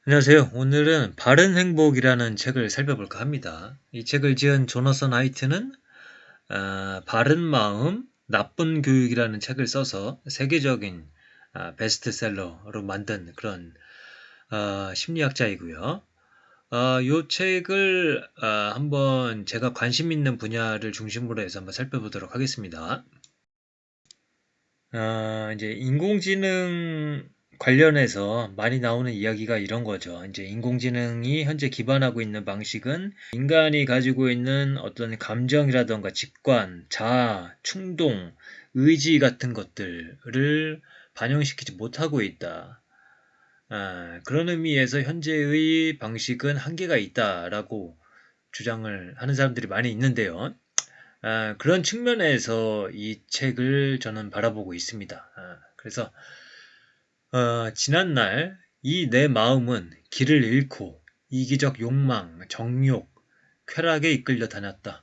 안녕하세요. 오늘은 바른 행복이라는 책을 살펴볼까 합니다. 이 책을 지은 조너선 하이트는 바른 마음, 나쁜 교육이라는 책을 써서 세계적인 베스트셀러로 만든 그런 심리학자이고요. 이 책을 한번 제가 관심 있는 분야를 중심으로 해서 한번 살펴보도록 하겠습니다. 이제 인공지능 관련해서 많이 나오는 이야기가 이런 거죠. 이제 인공지능이 현재 기반하고 있는 방식은 인간이 가지고 있는 어떤 감정이라던가 직관, 자아, 충동, 의지 같은 것들을 반영시키지 못하고 있다. 그런 의미에서 현재의 방식은 한계가 있다라고 주장을 하는 사람들이 많이 있는데요. 그런 측면에서 이 책을 저는 바라보고 있습니다. 그래서 지난날 이 내 마음은 길을 잃고 이기적 욕망, 정욕, 쾌락에 이끌려 다녔다.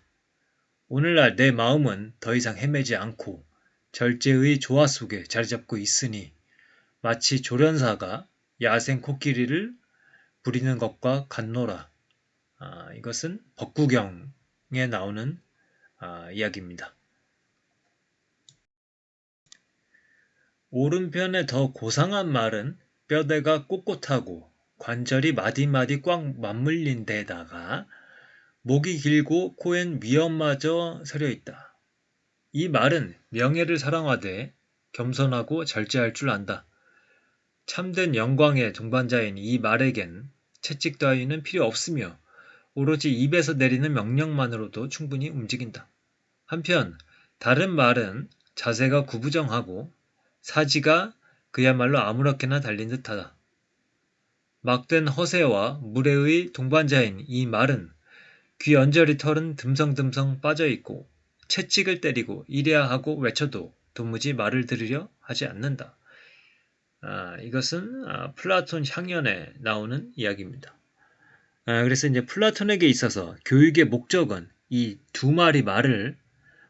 오늘날 내 마음은 더 이상 헤매지 않고 절제의 조화 속에 자리 잡고 있으니 마치 조련사가 야생 코끼리를 부리는 것과 같노라. 이것은 법구경에 나오는 이야기입니다. 오른편의 더 고상한 말은 뼈대가 꼿꼿하고 관절이 마디마디 꽉 맞물린 데다가 목이 길고 코엔 위엄마저 서려 있다. 이 말은 명예를 사랑하되 겸손하고 절제할 줄 안다. 참된 영광의 동반자인 이 말에겐 채찍 따위는 필요 없으며 오로지 입에서 내리는 명령만으로도 충분히 움직인다. 한편 다른 말은 자세가 구부정하고 사지가 그야말로 아무렇게나 달린 듯하다. 막된 허세와 무례의 동반자인 이 말은 귀 언저리 털은 듬성듬성 빠져있고 채찍을 때리고 이래야 하고 외쳐도 도무지 말을 들으려 하지 않는다. 이것은 플라톤 향연에 나오는 이야기입니다. 그래서 이제 플라톤에게 있어서 교육의 목적은 이 두 마리 말을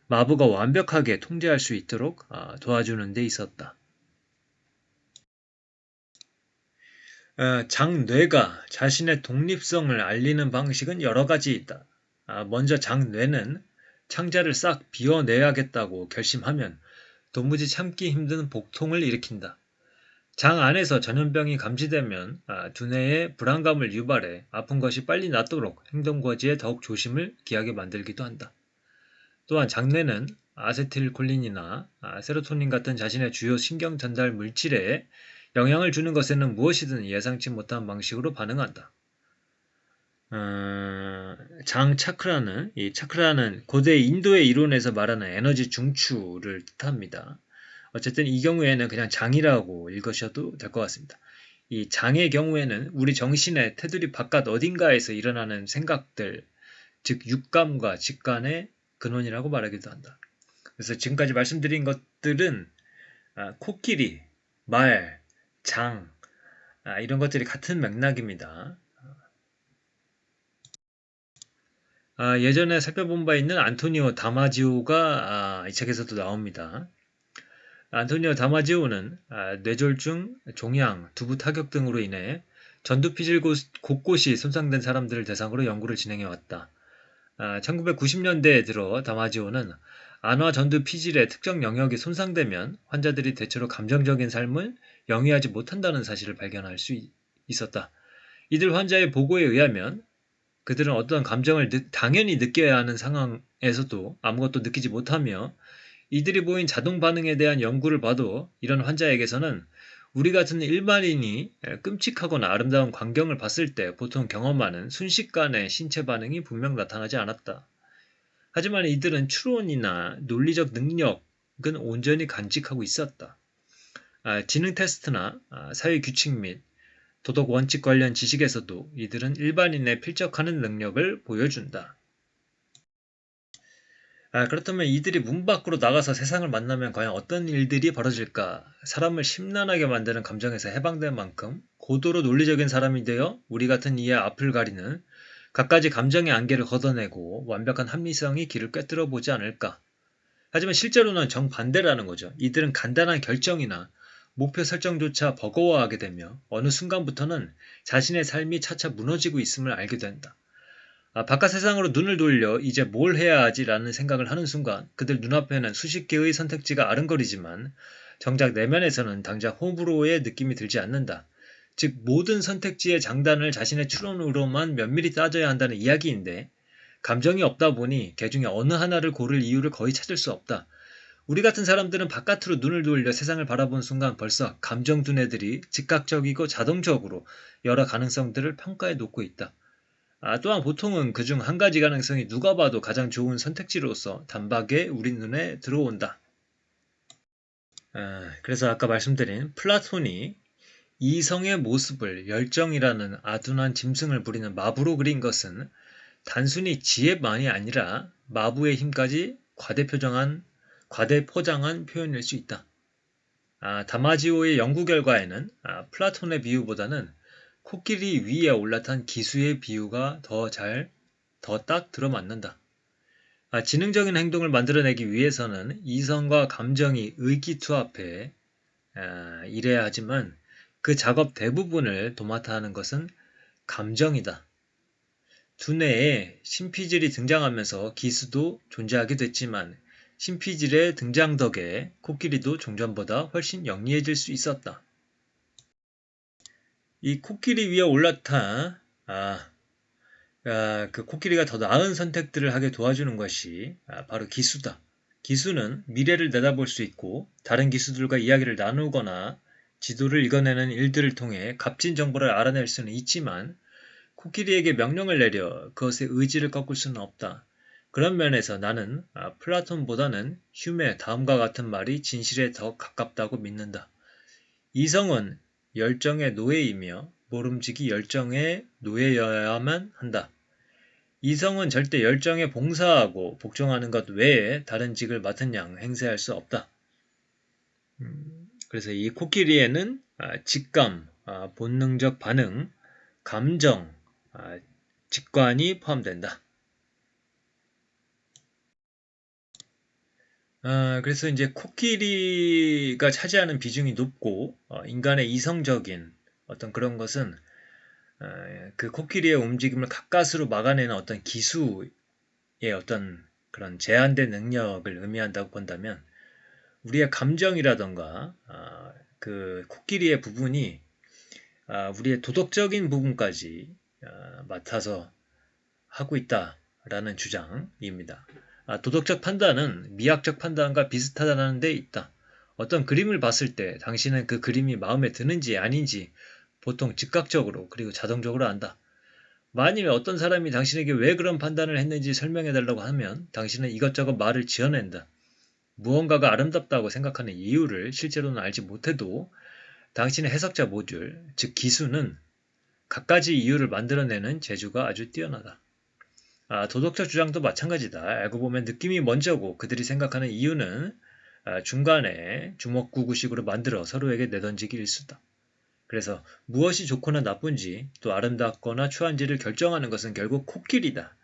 마부가 완벽하게 통제할 수 있도록 도와주는 데 있었다. 장뇌가 자신의 독립성을 알리는 방식은 여러 가지 있다. 먼저 장뇌는 창자를 싹 비워내야겠다고 결심하면 도무지 참기 힘든 복통을 일으킨다. 장 안에서 전염병이 감지되면 두뇌에 불안감을 유발해 아픈 것이 빨리 낫도록 행동거지에 더욱 조심을 기하게 만들기도 한다. 또한 장뇌는 아세틸콜린이나 세로토닌 같은 자신의 주요 신경 전달 물질에 영향을 주는 것에는 무엇이든 예상치 못한 방식으로 반응한다. 장 차크라는 이 차크라는 고대 인도의 이론에서 말하는 에너지 중추를 뜻합니다. 어쨌든 이 경우에는 그냥 장이라고 읽으셔도 될 것 같습니다. 이 장의 경우에는 우리 정신의 테두리 바깥 어딘가에서 일어나는 생각들, 즉 육감과 직관의 근원이라고 말하기도 한다. 그래서 지금까지 말씀드린 것들은 코끼리, 말, 장 이런 것들이 같은 맥락입니다. 예전에 살펴본 바 있는 안토니오 다마지오가 이 책에서도 나옵니다. 안토니오 다마지오는 뇌졸중, 종양, 두부 타격 등으로 인해 전두피질 곳곳이 손상된 사람들을 대상으로 연구를 진행해왔다. 1990년대에 들어 다마지오는 안화 전두 피질의 특정 영역이 손상되면 환자들이 대체로 감정적인 삶을 영위하지 못한다는 사실을 발견할 수 있었다. 이들 환자의 보고에 의하면 그들은 어떤 감정을 당연히 느껴야 하는 상황에서도 아무것도 느끼지 못하며 이들이 보인 자동 반응에 대한 연구를 봐도 이런 환자에게서는 우리 같은 일반인이 끔찍하거나 아름다운 광경을 봤을 때 보통 경험하는 순식간의 신체 반응이 분명 나타나지 않았다. 하지만 이들은 추론이나 논리적 능력은 온전히 간직하고 있었다. 지능 테스트나 사회 규칙 및 도덕 원칙 관련 지식에서도 이들은 일반인에 필적하는 능력을 보여준다. 그렇다면 이들이 문 밖으로 나가서 세상을 만나면 과연 어떤 일들이 벌어질까? 사람을 심란하게 만드는 감정에서 해방된 만큼 고도로 논리적인 사람이 되어 우리 같은 이의 앞을 가리는 갖가지 감정의 안개를 걷어내고 완벽한 합리성이 길을 꿰뚫어 보지 않을까? 하지만 실제로는 정반대라는 거죠. 이들은 간단한 결정이나 목표 설정조차 버거워하게 되며 어느 순간부터는 자신의 삶이 차차 무너지고 있음을 알게 된다. 바깥 세상으로 눈을 돌려 이제 뭘 해야 하지라는 생각을 하는 순간 그들 눈앞에는 수십 개의 선택지가 아른거리지만 정작 내면에서는 당장 호불호의 느낌이 들지 않는다. 즉 모든 선택지의 장단을 자신의 추론으로만 면밀히 따져야 한다는 이야기인데 감정이 없다 보니 개중에 어느 하나를 고를 이유를 거의 찾을 수 없다. 우리 같은 사람들은 바깥으로 눈을 돌려 세상을 바라본 순간 벌써 감정 두뇌들이 즉각적이고 자동적으로 여러 가능성들을 평가해 놓고 있다. 또한 보통은 그중 한 가지 가능성이 누가 봐도 가장 좋은 선택지로서 단박에 우리 눈에 들어온다. 그래서 아까 말씀드린 플라톤이 이성의 모습을 열정이라는 아둔한 짐승을 부리는 마부로 그린 것은 단순히 지혜만이 아니라 마부의 힘까지 과대포장한 표현일 수 있다. 다마지오의 연구 결과에는 플라톤의 비유보다는 코끼리 위에 올라탄 기수의 비유가 더 딱 들어맞는다. 지능적인 행동을 만들어내기 위해서는 이성과 감정이 의기투합해 이래야 하지만 그 작업 대부분을 도맡아 하는 것은 감정이다. 두뇌에 신피질이 등장하면서 기수도 존재하게 됐지만 신피질의 등장 덕에 코끼리도 종전보다 훨씬 영리해질 수 있었다. 이 코끼리 위에 올라타 그 코끼리가 더 나은 선택들을 하게 도와주는 것이 바로 기수다. 기수는 미래를 내다볼 수 있고 다른 기수들과 이야기를 나누거나 지도를 읽어내는 일들을 통해 값진 정보를 알아낼 수는 있지만 코끼리에게 명령을 내려 그것의 의지를 꺾을 수는 없다. 그런 면에서 나는 플라톤보다는 휴메 다음과 같은 말이 진실에 더 가깝다고 믿는다. 이성은 열정의 노예이며 모름지기 열정의 노예여야만 한다. 이성은 절대 열정에 봉사하고 복종하는 것 외에 다른 직을 맡은 양 행세할 수 없다. 그래서 이 코끼리에는 직감, 본능적 반응, 감정, 직관이 포함된다. 그래서 이제 코끼리가 차지하는 비중이 높고 인간의 이성적인 어떤 그런 것은 그 코끼리의 움직임을 가까스로 막아내는 어떤 기수의 어떤 그런 제한된 능력을 의미한다고 본다면 우리의 감정이라던가 그 코끼리의 부분이 우리의 도덕적인 부분까지 맡아서 하고 있다라는 주장입니다. 도덕적 판단은 미학적 판단과 비슷하다는 데 있다. 어떤 그림을 봤을 때 당신은 그 그림이 마음에 드는지 아닌지 보통 즉각적으로 그리고 자동적으로 안다. 만일 어떤 사람이 당신에게 왜 그런 판단을 했는지 설명해달라고 하면 당신은 이것저것 말을 지어낸다. 무언가가 아름답다고 생각하는 이유를 실제로는 알지 못해도 당신의 해석자 모듈, 즉 기수는 갖가지 이유를 만들어내는 재주가 아주 뛰어나다. 도덕적 주장도 마찬가지다. 알고 보면 느낌이 먼저고 그들이 생각하는 이유는 중간에 주먹구구식으로 만들어 서로에게 내던지기 일수다. 그래서 무엇이 좋거나 나쁜지 또 아름답거나 추한지를 결정하는 것은 결국 코끼리다.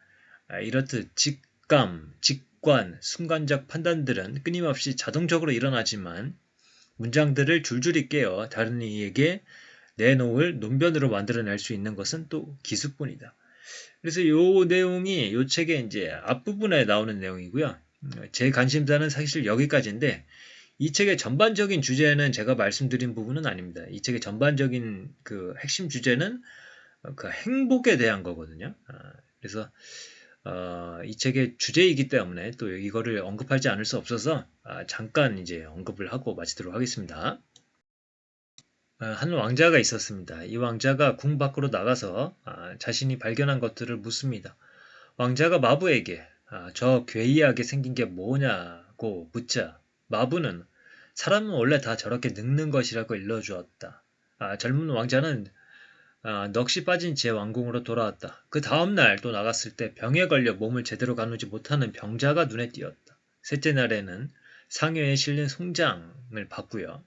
이렇듯 직감, 직관, 순간적 판단들은 끊임없이 자동적으로 일어나지만 문장들을 줄줄이 깨어 다른 이에게 내놓을 논변으로 만들어낼 수 있는 것은 또 기수뿐이다. 그래서 이 내용이 이 책의 이제 앞부분에 나오는 내용이고요. 제 관심사는 사실 여기까지인데 이 책의 전반적인 주제는 제가 말씀드린 부분은 아닙니다. 이 책의 전반적인 그 핵심 주제는 그 행복에 대한 거거든요. 그래서 이 책의 주제이기 때문에 또 이거를 언급하지 않을 수 없어서 잠깐 이제 언급을 하고 마치도록 하겠습니다. 한 왕자가 있었습니다. 이 왕자가 궁 밖으로 나가서 자신이 발견한 것들을 묻습니다. 왕자가 마부에게 저 괴이하게 생긴 게 뭐냐고 묻자 마부는 사람은 원래 다 저렇게 늙는 것이라고 일러주었다. 젊은 왕자는 넋이 빠진 채 왕궁으로 돌아왔다. 그 다음날 또 나갔을 때 병에 걸려 몸을 제대로 가누지 못하는 병자가 눈에 띄었다. 셋째 날에는 상여에 실린 송장을 봤고요.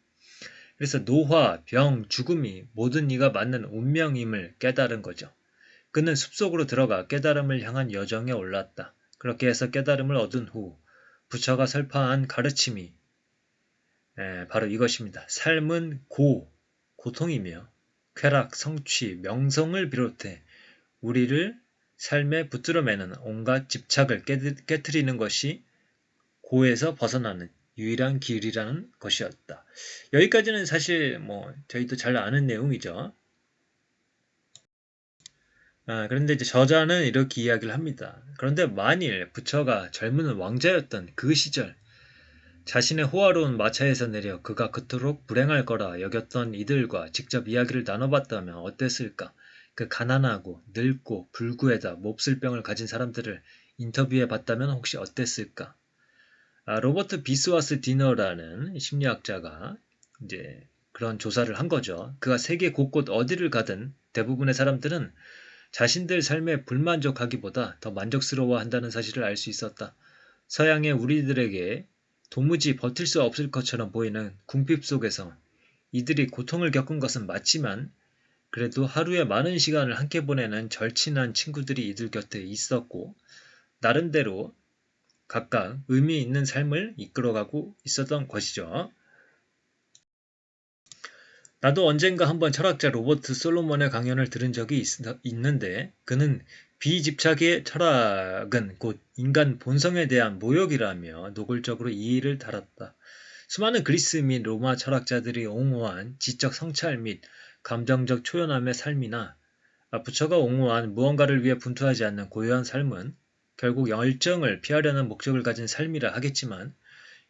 그래서 노화, 병, 죽음이 모든 이가 맞는 운명임을 깨달은 거죠. 그는 숲속으로 들어가 깨달음을 향한 여정에 올랐다. 그렇게 해서 깨달음을 얻은 후 부처가 설파한 가르침이 바로 이것입니다. 삶은 고통이며 쾌락, 성취, 명성을 비롯해 우리를 삶에 붙들어매는 온갖 집착을 깨뜨리는 것이 고에서 벗어나는 유일한 길이라는 것이었다. 여기까지는 사실 저희도 잘 아는 내용이죠. 그런데 이제 저자는 이렇게 이야기를 합니다. 그런데 만일 부처가 젊은 왕자였던 그 시절 자신의 호화로운 마차에서 내려 그가 그토록 불행할 거라 여겼던 이들과 직접 이야기를 나눠봤다면 어땠을까? 그 가난하고 늙고 불구에다 몹쓸 병을 가진 사람들을 인터뷰해 봤다면 혹시 어땠을까? 로버트 비스와스 디너라는 심리학자가 이제 그런 조사를 한 거죠. 그가 세계 곳곳 어디를 가든 대부분의 사람들은 자신들 삶에 불만족하기보다 더 만족스러워한다는 사실을 알 수 있었다. 서양의 우리들에게 도무지 버틸 수 없을 것처럼 보이는 궁핍 속에서 이들이 고통을 겪은 것은 맞지만 그래도 하루에 많은 시간을 함께 보내는 절친한 친구들이 이들 곁에 있었고 나름대로 각각 의미 있는 삶을 이끌어가고 있었던 것이죠. 나도 언젠가 한번 철학자 로버트 솔로몬의 강연을 들은 적이 있는데 그는 비집착의 철학은 곧 인간 본성에 대한 모욕이라며 노골적으로 이 일을 다뤘다. 수많은 그리스 및 로마 철학자들이 옹호한 지적 성찰 및 감정적 초연함의 삶이나 부처가 옹호한 무언가를 위해 분투하지 않는 고요한 삶은 결국 열정을 피하려는 목적을 가진 삶이라 하겠지만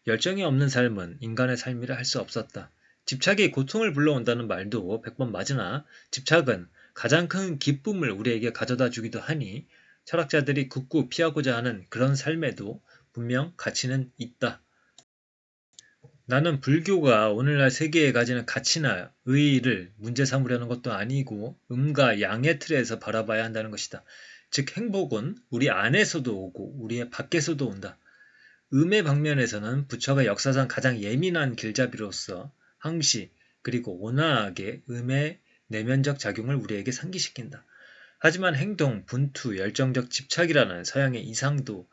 열정이 없는 삶은 인간의 삶이라 할 수 없었다. 집착이 고통을 불러온다는 말도 100번 맞으나 집착은 가장 큰 기쁨을 우리에게 가져다 주기도 하니 철학자들이 굳고 피하고자 하는 그런 삶에도 분명 가치는 있다. 나는 불교가 오늘날 세계에 가지는 가치나 의의를 문제 삼으려는 것도 아니고 음과 양의 틀에서 바라봐야 한다는 것이다. 즉 행복은 우리 안에서도 오고 우리의 밖에서도 온다. 음의 방면에서는 부처가 역사상 가장 예민한 길잡이로서 항시 그리고 온화하게 음의 내면적 작용을 우리에게 상기시킨다. 하지만 행동, 분투, 열정적 집착이라는 서양의 이상도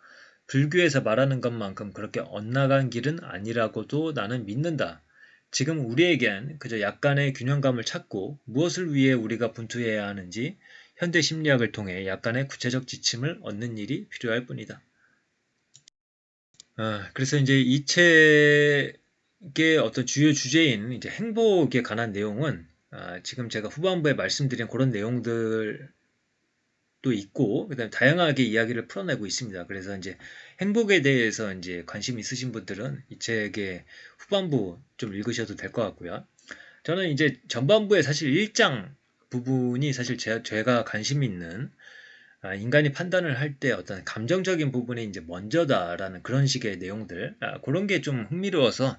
불교에서 말하는 것만큼 그렇게 엇나간 길은 아니라고도 나는 믿는다. 지금 우리에겐 그저 약간의 균형감을 찾고 무엇을 위해 우리가 분투해야 하는지 현대 심리학을 통해 약간의 구체적 지침을 얻는 일이 필요할 뿐이다. 그래서 이제 이 책의 어떤 주요 주제인 이제 행복에 관한 내용은 지금 제가 후반부에 말씀드린 그런 내용들도 있고, 그다음에 다양하게 이야기를 풀어내고 있습니다. 그래서 이제 행복에 대해서 이제 관심 있으신 분들은 이 책의 후반부 좀 읽으셔도 될 것 같고요. 저는 이제 전반부에 사실 1장 부분이 사실 제가 관심 있는 인간이 판단을 할 때 어떤 감정적인 부분이 이제 먼저다라는 그런 식의 내용들, 그런 게 좀 흥미로워서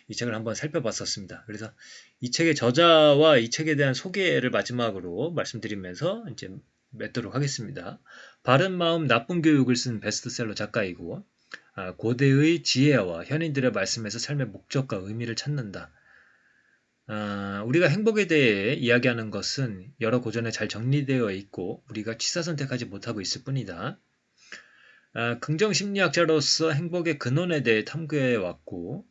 이 책을 한번 살펴봤었습니다. 그래서 이 책의 저자와 이 책에 대한 소개를 마지막으로 말씀드리면서 이제 맺도록 하겠습니다. 바른 마음 나쁜 교육을 쓴 베스트셀러 작가이고 고대의 지혜와 현인들의 말씀에서 삶의 목적과 의미를 찾는다. 우리가 행복에 대해 이야기하는 것은 여러 고전에 잘 정리되어 있고 우리가 취사 선택하지 못하고 있을 뿐이다. 긍정심리학자로서 행복의 근원에 대해 탐구해 왔고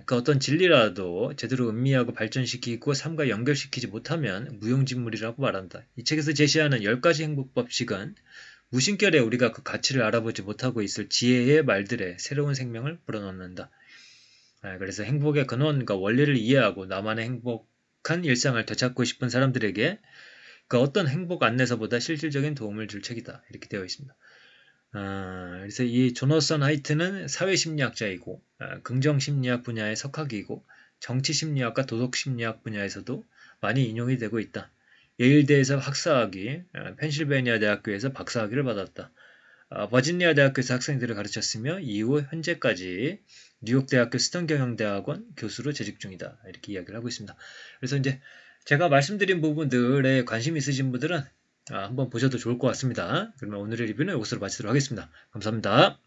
그 어떤 진리라도 제대로 음미하고 발전시키고 삶과 연결시키지 못하면 무용지물이라고 말한다. 이 책에서 제시하는 10가지 행복 법칙은 무심결에 우리가 그 가치를 알아보지 못하고 있을 지혜의 말들에 새로운 생명을 불어넣는다. 그래서 행복의 근원과 원리를 이해하고 나만의 행복한 일상을 되찾고 싶은 사람들에게 그 어떤 행복 안내서보다 실질적인 도움을 줄 책이다. 이렇게 되어 있습니다. 그래서 이 조너선 하이트는 사회심리학자이고 긍정심리학 분야의 석학이고 정치심리학과 도덕심리학 분야에서도 많이 인용이 되고 있다. 예일대에서 학사학위, 펜실베니아 대학교에서 박사학위를 받았다. 버지니아 대학교에서 학생들을 가르쳤으며 이후 현재까지 뉴욕 대학교 스턴 경영대학원 교수로 재직 중이다. 이렇게 이야기를 하고 있습니다. 그래서 이제 제가 말씀드린 부분들에 관심 있으신 분들은 한번 보셔도 좋을 것 같습니다. 그러면 오늘의 리뷰는 이것으로 마치도록 하겠습니다. 감사합니다.